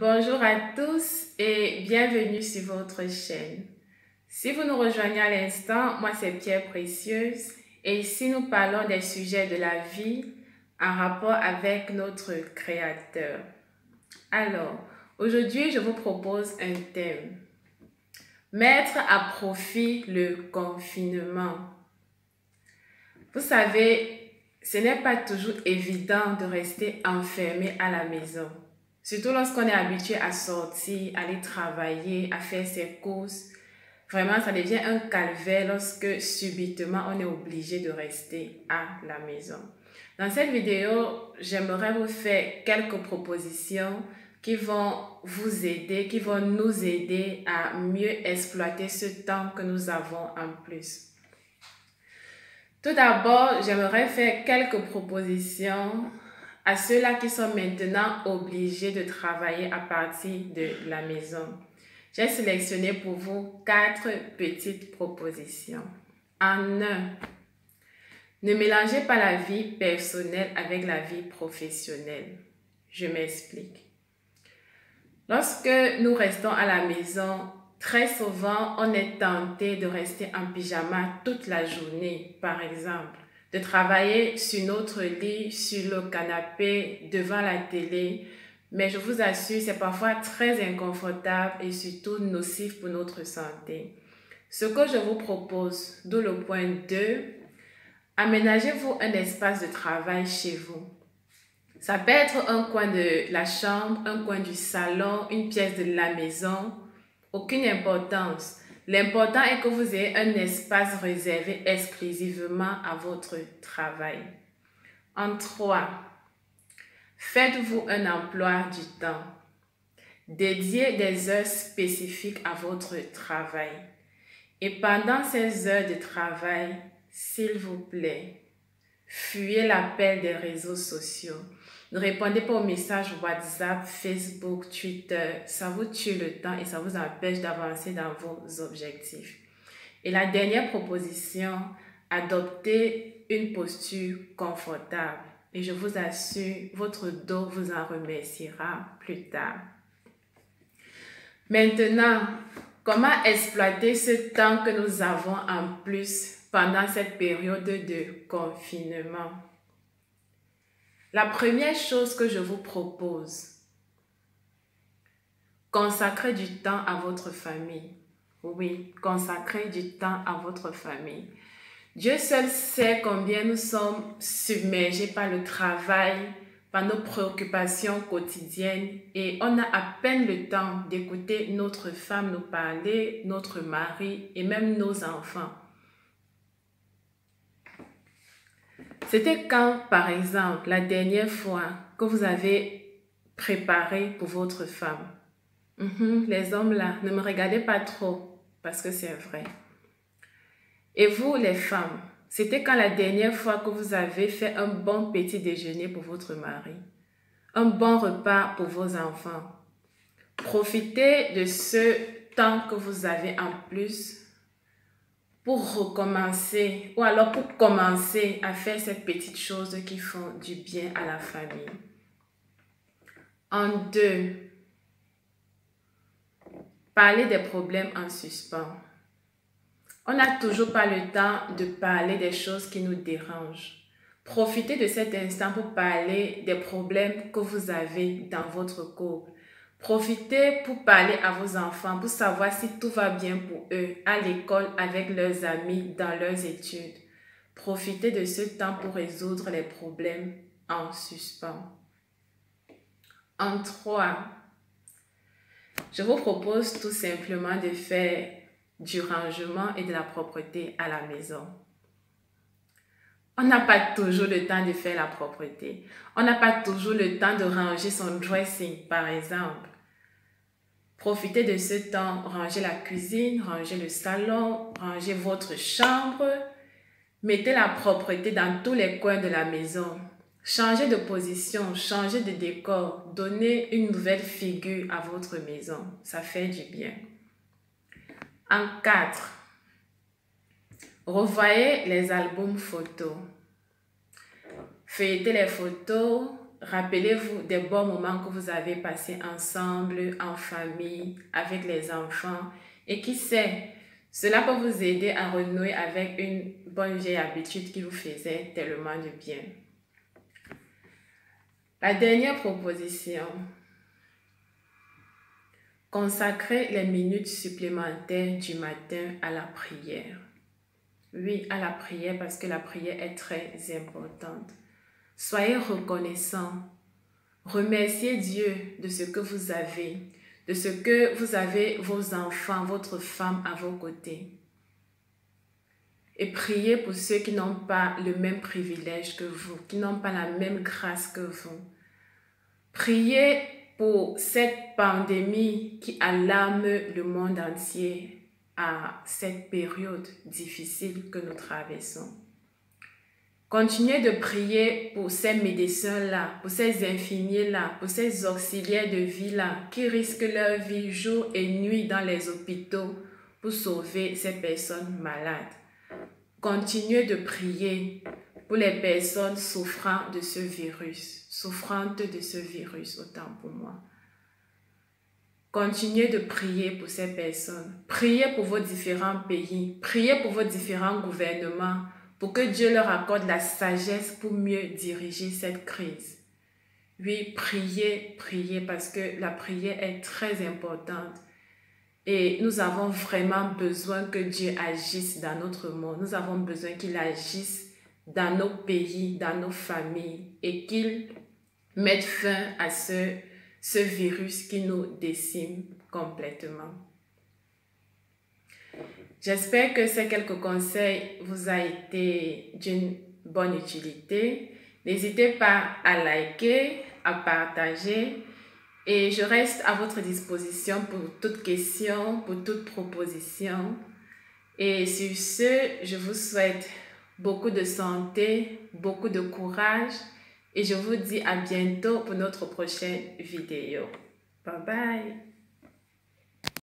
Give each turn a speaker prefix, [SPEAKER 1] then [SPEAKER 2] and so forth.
[SPEAKER 1] Bonjour à tous et bienvenue sur votre chaîne. Si vous nous rejoignez à l'instant, moi c'est Pierre Précieuse et ici nous parlons des sujets de la vie en rapport avec notre Créateur. Alors, aujourd'hui je vous propose un thème. Mettre à profit le confinement. Vous savez, ce n'est pas toujours évident de rester enfermé à la maison. Surtout lorsqu'on est habitué à sortir, aller travailler, à faire ses courses. Vraiment, ça devient un calvaire lorsque subitement on est obligé de rester à la maison. Dans cette vidéo, j'aimerais vous faire quelques propositions qui vont vous aider, qui vont nous aider à mieux exploiter ce temps que nous avons en plus. Tout d'abord, j'aimerais faire quelques propositions à ceux-là qui sont maintenant obligés de travailler à partir de la maison. J'ai sélectionné pour vous 4 petites propositions. En 1, ne mélangez pas la vie personnelle avec la vie professionnelle. Je m'explique. Lorsque nous restons à la maison, très souvent, on est tenté de rester en pyjama toute la journée, par exemple. De travailler sur notre lit, sur le canapé, devant la télé. Mais je vous assure, c'est parfois très inconfortable et surtout nocif pour notre santé. Ce que je vous propose, d'où le point 2, aménagez-vous un espace de travail chez vous. Ça peut être un coin de la chambre, un coin du salon, une pièce de la maison. Aucune importance. L'important est que vous ayez un espace réservé exclusivement à votre travail. En 3, faites-vous un emploi du temps. Dédiez des heures spécifiques à votre travail. Et pendant ces heures de travail, s'il vous plaît, fuyez l'appel des réseaux sociaux. Ne répondez pas aux messages WhatsApp, Facebook, Twitter. Ça vous tue le temps et ça vous empêche d'avancer dans vos objectifs. Et la dernière proposition, adoptez une posture confortable. Et je vous assure, votre dos vous en remerciera plus tard. Maintenant, comment exploiter ce temps que nous avons en plus pendant cette période de confinement? La première chose que je vous propose, consacrez du temps à votre famille. Oui, consacrez du temps à votre famille. Dieu seul sait combien nous sommes submergés par le travail, par nos préoccupations quotidiennes et on a à peine le temps d'écouter notre femme nous parler, notre mari et même nos enfants. C'était quand, par exemple, la dernière fois que vous avez préparé pour votre femme? Les hommes là, ne me regardez pas trop parce que c'est vrai. Et vous, les femmes, c'était quand la dernière fois que vous avez fait un bon petit déjeuner pour votre mari? Un bon repas pour vos enfants? Profitez de ce temps que vous avez en plus pour recommencer ou alors pour commencer à faire ces petites choses qui font du bien à la famille. En 2, parlez des problèmes en suspens. On n'a toujours pas le temps de parler des choses qui nous dérangent. Profitez de cet instant pour parler des problèmes que vous avez dans votre couple. Profitez pour parler à vos enfants, pour savoir si tout va bien pour eux, à l'école, avec leurs amis, dans leurs études. Profitez de ce temps pour résoudre les problèmes en suspens. En 3, je vous propose tout simplement de faire du rangement et de la propreté à la maison. On n'a pas toujours le temps de faire la propreté. On n'a pas toujours le temps de ranger son dressing, par exemple. Profitez de ce temps, rangez la cuisine, rangez le salon, rangez votre chambre. Mettez la propreté dans tous les coins de la maison. Changez de position, changez de décor. Donnez une nouvelle figure à votre maison. Ça fait du bien. En 4, revoyez les albums photos. Feuilletez les photos, rappelez-vous des bons moments que vous avez passés ensemble, en famille, avec les enfants. Et qui sait, cela peut vous aider à renouer avec une bonne vieille habitude qui vous faisait tellement de bien. La dernière proposition. Consacrez les minutes supplémentaires du matin à la prière. Oui, à la prière parce que la prière est très importante. Soyez reconnaissants. Remerciez Dieu de ce que vous avez, de ce que vous avez vos enfants, votre femme à vos côtés. Et priez pour ceux qui n'ont pas le même privilège que vous, qui n'ont pas la même grâce que vous. Priez pour cette pandémie qui alarme le monde entier à cette période difficile que nous traversons. Continuez de prier pour ces médecins-là, pour ces infirmiers-là, pour ces auxiliaires de vie-là qui risquent leur vie jour et nuit dans les hôpitaux pour sauver ces personnes malades. Continuez de prier pour les personnes souffrant de ce virus, souffrantes de ce virus, autant pour moi. Continuez de prier pour ces personnes. Priez pour vos différents pays. Priez pour vos différents gouvernements pour que Dieu leur accorde la sagesse pour mieux diriger cette crise. Oui, priez, priez parce que la prière est très importante. Et nous avons vraiment besoin que Dieu agisse dans notre monde. Nous avons besoin qu'il agisse dans nos pays, dans nos familles et qu'il mette fin à ce virus qui nous décime complètement. J'espère que ces quelques conseils vous ont été d'une bonne utilité. N'hésitez pas à liker, à partager et je reste à votre disposition pour toute question, pour toute proposition. Et sur ce, je vous souhaite beaucoup de santé, beaucoup de courage et je vous dis à bientôt pour notre prochaine vidéo. Bye bye!